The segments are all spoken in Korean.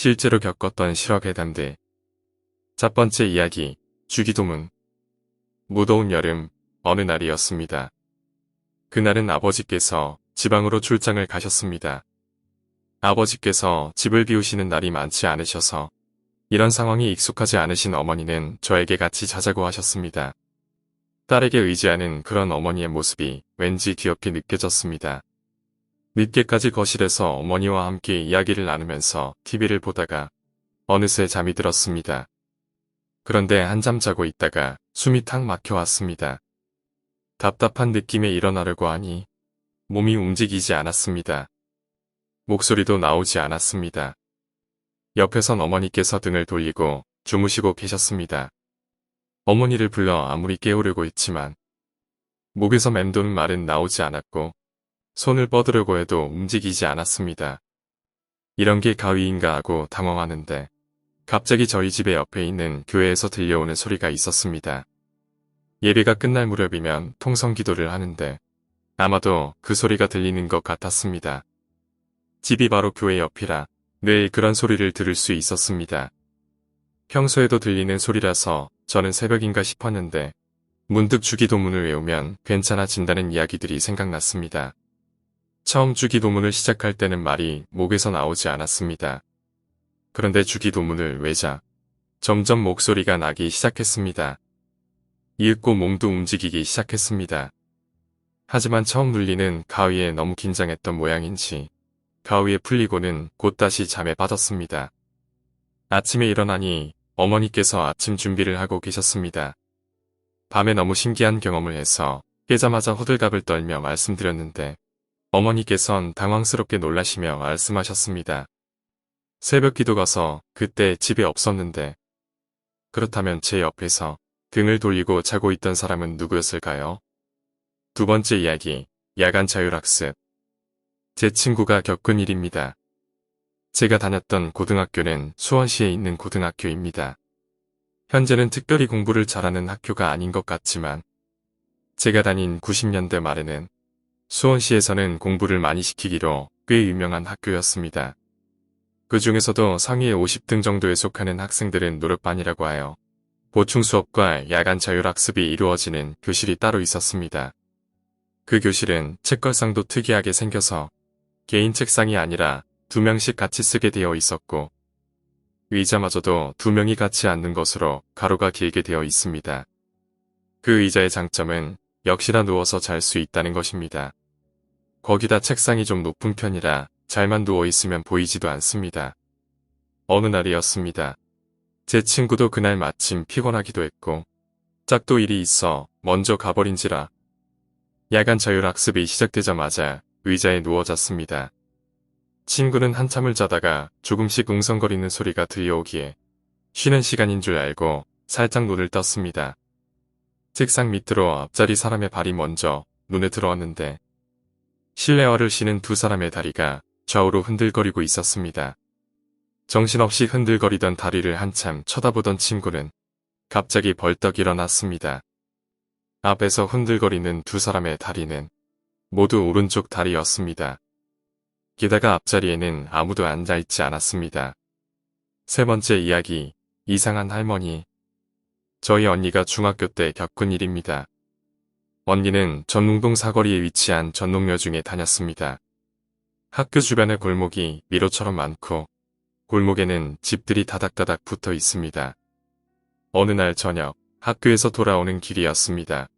실제로 겪었던 실화괴담들. 첫 번째 이야기, 주기도문. 무더운 여름, 어느 날이었습니다. 그날은 아버지께서 지방으로 출장을 가셨습니다. 아버지께서 집을 비우시는 날이 많지 않으셔서 이런 상황이 익숙하지 않으신 어머니는 저에게 같이 자자고 하셨습니다. 딸에게 의지하는 그런 어머니의 모습이 왠지 귀엽게 느껴졌습니다. 늦게까지 거실에서 어머니와 함께 이야기를 나누면서 TV를 보다가 어느새 잠이 들었습니다. 그런데 한잠 자고 있다가 숨이 탁 막혀왔습니다. 답답한 느낌에 일어나려고 하니 몸이 움직이지 않았습니다. 목소리도 나오지 않았습니다. 옆에선 어머니께서 등을 돌리고 주무시고 계셨습니다. 어머니를 불러 아무리 깨우려고 했지만 목에서 맴도는 말은 나오지 않았고 손을 뻗으려고 해도 움직이지 않았습니다. 이런 게 가위인가 하고 당황하는데 갑자기 저희 집의 옆에 있는 교회에서 들려오는 소리가 있었습니다. 예배가 끝날 무렵이면 통성기도를 하는데 아마도 그 소리가 들리는 것 같았습니다. 집이 바로 교회 옆이라 늘 그런 소리를 들을 수 있었습니다. 평소에도 들리는 소리라서 저는 새벽인가 싶었는데 문득 주기도문을 외우면 괜찮아진다는 이야기들이 생각났습니다. 처음 주기도문을 시작할 때는 말이 목에서 나오지 않았습니다. 그런데 주기도문을 외자 점점 목소리가 나기 시작했습니다. 이윽고 몸도 움직이기 시작했습니다. 하지만 처음 눌리는 가위에 너무 긴장했던 모양인지 가위에 풀리고는 곧 다시 잠에 빠졌습니다. 아침에 일어나니 어머니께서 아침 준비를 하고 계셨습니다. 밤에 너무 신기한 경험을 해서 깨자마자 호들갑을 떨며 말씀드렸는데 어머니께선 당황스럽게 놀라시며 말씀하셨습니다. 새벽 기도 가서 그때 집에 없었는데 그렇다면 제 옆에서 등을 돌리고 자고 있던 사람은 누구였을까요? 두 번째 이야기, 야간 자율학습. 제 친구가 겪은 일입니다. 제가 다녔던 고등학교는 수원시에 있는 고등학교입니다. 현재는 특별히 공부를 잘하는 학교가 아닌 것 같지만 제가 다닌 90년대 말에는 수원시에서는 공부를 많이 시키기로 꽤 유명한 학교였습니다. 그 중에서도 상위 50등 정도에 속하는 학생들은 노력반이라고 하여 보충 수업과 야간 자율학습이 이루어지는 교실이 따로 있었습니다. 그 교실은 책걸상도 특이하게 생겨서 개인 책상이 아니라 2명씩 같이 쓰게 되어 있었고 의자마저도 2명이 같이 앉는 것으로 가로가 길게 되어 있습니다. 그 의자의 장점은 역시나 누워서 잘 수 있다는 것입니다. 거기다 책상이 좀 높은 편이라 잘만 누워있으면 보이지도 않습니다. 어느 날이었습니다. 제 친구도 그날 마침 피곤하기도 했고 짝도 일이 있어 먼저 가버린지라 야간 자율학습이 시작되자마자 의자에 누워 잤습니다. 친구는 한참을 자다가 조금씩 웅성거리는 소리가 들려오기에 쉬는 시간인 줄 알고 살짝 눈을 떴습니다. 책상 밑으로 앞자리 사람의 발이 먼저 눈에 들어왔는데 실내화를 신은 2사람의 다리가 좌우로 흔들거리고 있었습니다. 정신없이 흔들거리던 다리를 한참 쳐다보던 친구는 갑자기 벌떡 일어났습니다. 앞에서 흔들거리는 2사람의 다리는 모두 오른쪽 다리였습니다. 게다가 앞자리에는 아무도 앉아있지 않았습니다. 세 번째 이야기, 이상한 할머니. 저희 언니가 중학교 때 겪은 일입니다. 언니는 전농동 사거리에 위치한 전농여중에 다녔습니다. 학교 주변에 골목이 미로처럼 많고 골목에는 집들이 다닥다닥 붙어 있습니다. 어느 날 저녁 학교에서 돌아오는 길이었습니다.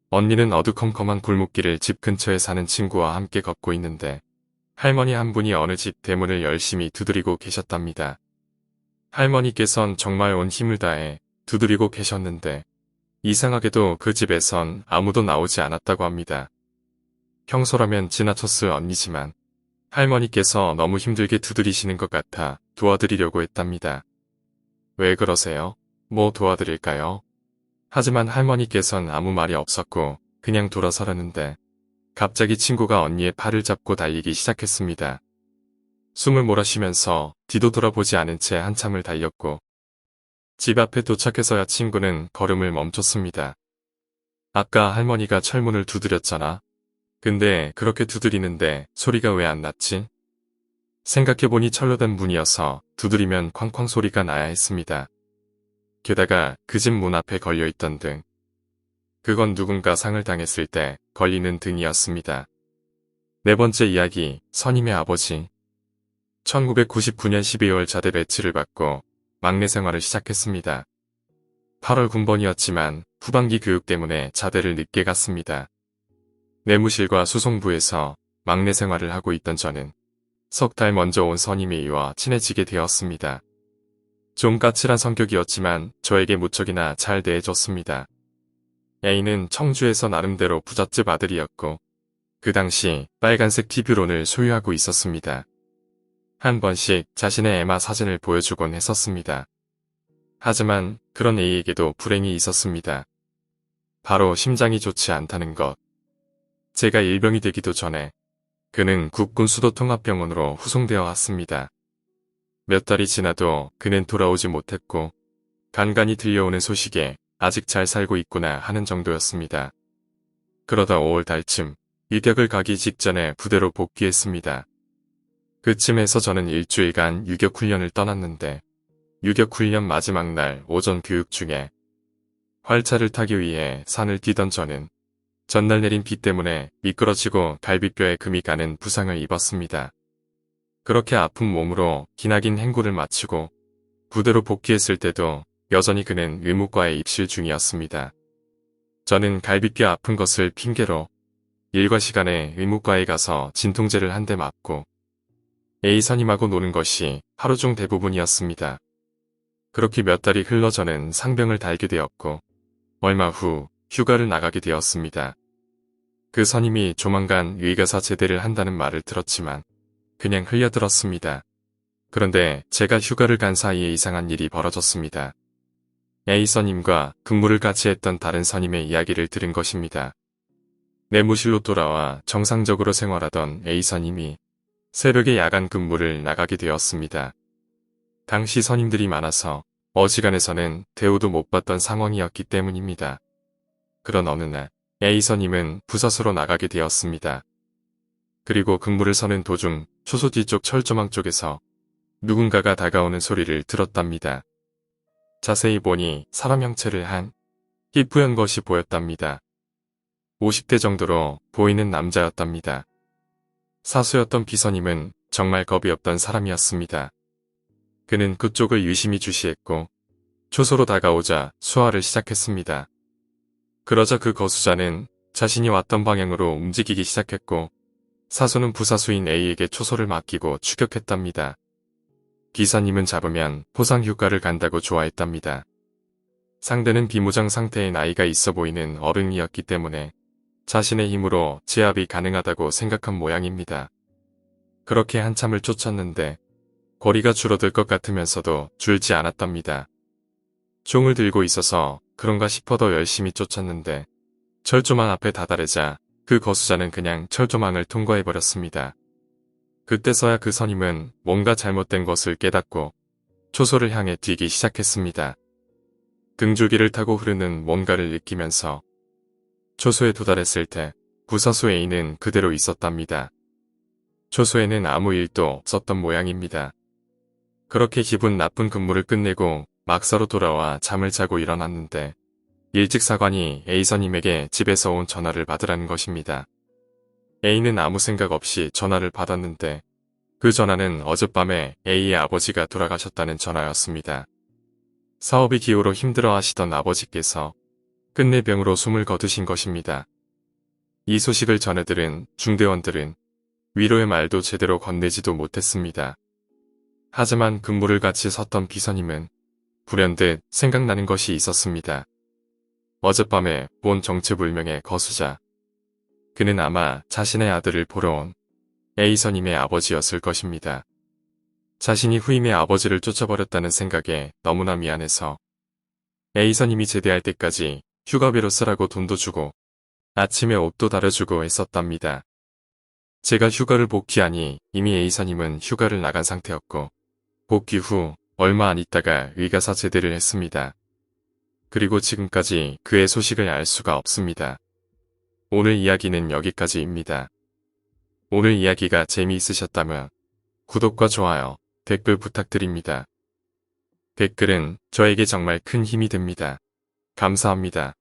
언니는 어두컴컴한 골목길을 집 근처에 사는 친구와 함께 걷고 있는데 할머니 한 분이 어느 집 대문을 열심히 두드리고 계셨답니다. 할머니께선 정말 온 힘을 다해 두드리고 계셨는데 이상하게도 그 집에선 아무도 나오지 않았다고 합니다. 평소라면 지나쳤을 언니지만 할머니께서 너무 힘들게 두드리시는 것 같아 도와드리려고 했답니다. 왜 그러세요? 뭐 도와드릴까요? 하지만 할머니께선 아무 말이 없었고 그냥 돌아서려는데 갑자기 친구가 언니의 팔을 잡고 달리기 시작했습니다. 숨을 몰아쉬면서 뒤도 돌아보지 않은 채 한참을 달렸고 집 앞에 도착해서야 친구는 걸음을 멈췄습니다. 아까 할머니가 철문을 두드렸잖아. 근데 그렇게 두드리는데 소리가 왜 안 났지? 생각해보니 철로된 문이어서 두드리면 쾅쾅 소리가 나야 했습니다. 게다가 그 집 문 앞에 걸려있던 등. 그건 누군가 상을 당했을 때 걸리는 등이었습니다. 네 번째 이야기, 선임의 아버지. 1999년 12월 자대 배치를 받고 막내 생활을 시작했습니다. 8월 군번이었지만 후반기 교육 때문에 자대를 늦게 갔습니다. 내무실과 수송부에서 막내 생활을 하고 있던 저는 석 달 먼저 온 선임이와 친해지게 되었습니다. 좀 까칠한 성격이었지만 저에게 무척이나 잘 대해줬습니다. A는 청주에서 나름대로 부잣집 아들이었고 그 당시 빨간색 TV론을 소유하고 있었습니다. 한 번씩 자신의 에마 사진을 보여주곤 했었습니다. 하지만 그런 A에게도 불행이 있었습니다. 바로 심장이 좋지 않다는 것. 제가 일병이 되기도 전에 그는 국군수도통합병원으로 후송되어 왔습니다. 몇 달이 지나도 그는 돌아오지 못했고 간간히 들려오는 소식에 아직 잘 살고 있구나 하는 정도였습니다. 그러다 5월 달쯤 일격을 가기 직전에 부대로 복귀했습니다. 그쯤에서 저는 일주일간 유격훈련을 떠났는데 유격훈련 마지막 날 오전 교육 중에 활차를 타기 위해 산을 뛰던 저는 전날 내린 비 때문에 미끄러지고 갈비뼈에 금이 가는 부상을 입었습니다. 그렇게 아픈 몸으로 기나긴 행군을 마치고 부대로 복귀했을 때도 여전히 그는 의무과에 입실 중이었습니다. 저는 갈비뼈 아픈 것을 핑계로 일과 시간에 의무과에 가서 진통제를 한 대 맞고 A 선임하고 노는 것이 하루 중 대부분이었습니다. 그렇게 몇 달이 흘러 저는 상병을 달게 되었고 얼마 후 휴가를 나가게 되었습니다. 그 선임이 조만간 의가사 제대를 한다는 말을 들었지만 그냥 흘려들었습니다. 그런데 제가 휴가를 간 사이에 이상한 일이 벌어졌습니다. A 선임과 근무를 같이 했던 다른 선임의 이야기를 들은 것입니다. 내무실로 돌아와 정상적으로 생활하던 A 선임이 새벽에 야간 근무를 나가게 되었습니다. 당시 선임들이 많아서 어지간해서는 대우도 못 받던 상황이었기 때문입니다. 그런 어느 날 A 선임은 부사수로 나가게 되었습니다. 그리고 근무를 서는 도중 초소 뒤쪽 철조망 쪽에서 누군가가 다가오는 소리를 들었답니다. 자세히 보니 사람 형체를 한 희뿌연 것이 보였답니다. 50대 정도로 보이는 남자였답니다. 사수였던 비선임은 정말 겁이 없던 사람이었습니다. 그는 그쪽을 유심히 주시했고 초소로 다가오자 수화를 시작했습니다. 그러자 그 거수자는 자신이 왔던 방향으로 움직이기 시작했고 사수는 부사수인 A에게 초소를 맡기고 추격했답니다. 기사님은 잡으면 포상 휴가를 간다고 좋아했답니다. 상대는 비무장 상태의 나이가 있어 보이는 어른이었기 때문에 자신의 힘으로 제압이 가능하다고 생각한 모양입니다. 그렇게 한참을 쫓았는데 거리가 줄어들 것 같으면서도 줄지 않았답니다. 총을 들고 있어서 그런가 싶어 더 열심히 쫓았는데 철조망 앞에 다다르자 그 거수자는 그냥 철조망을 통과해버렸습니다. 그때서야 그 선임은 뭔가 잘못된 것을 깨닫고 초소를 향해 뛰기 시작했습니다. 등줄기를 타고 흐르는 뭔가를 느끼면서 초소에 도달했을 때 부사수 A는 그대로 있었답니다. 초소에는 아무 일도 없었던 모양입니다. 그렇게 기분 나쁜 근무를 끝내고 막사로 돌아와 잠을 자고 일어났는데 일찍 사관이 A 선임에게 집에서 온 전화를 받으라는 것입니다. A는 아무 생각 없이 전화를 받았는데 그 전화는 어젯밤에 A의 아버지가 돌아가셨다는 전화였습니다. 사업이 기호로 힘들어 하시던 아버지께서 끝내 병으로 숨을 거두신 것입니다. 이 소식을 전해들은 중대원들은 위로의 말도 제대로 건네지도 못했습니다. 하지만 근무를 같이 섰던 비선임은 불현듯 생각나는 것이 있었습니다. 어젯밤에 본 정체불명의 거수자. 그는 아마 자신의 아들을 보러 온 A 선임의 아버지였을 것입니다. 자신이 후임의 아버지를 쫓아버렸다는 생각에 너무나 미안해서 A 선임이 제대할 때까지 휴가비로 쓰라고 돈도 주고 아침에 옷도 달아주고 했었답니다. 제가 휴가를 복귀하니 이미 A 선임은 휴가를 나간 상태였고 복귀 후 얼마 안 있다가 의가사 제대를 했습니다. 그리고 지금까지 그의 소식을 알 수가 없습니다. 오늘 이야기는 여기까지입니다. 오늘 이야기가 재미있으셨다면 구독과 좋아요, 댓글 부탁드립니다. 댓글은 저에게 정말 큰 힘이 됩니다. 감사합니다.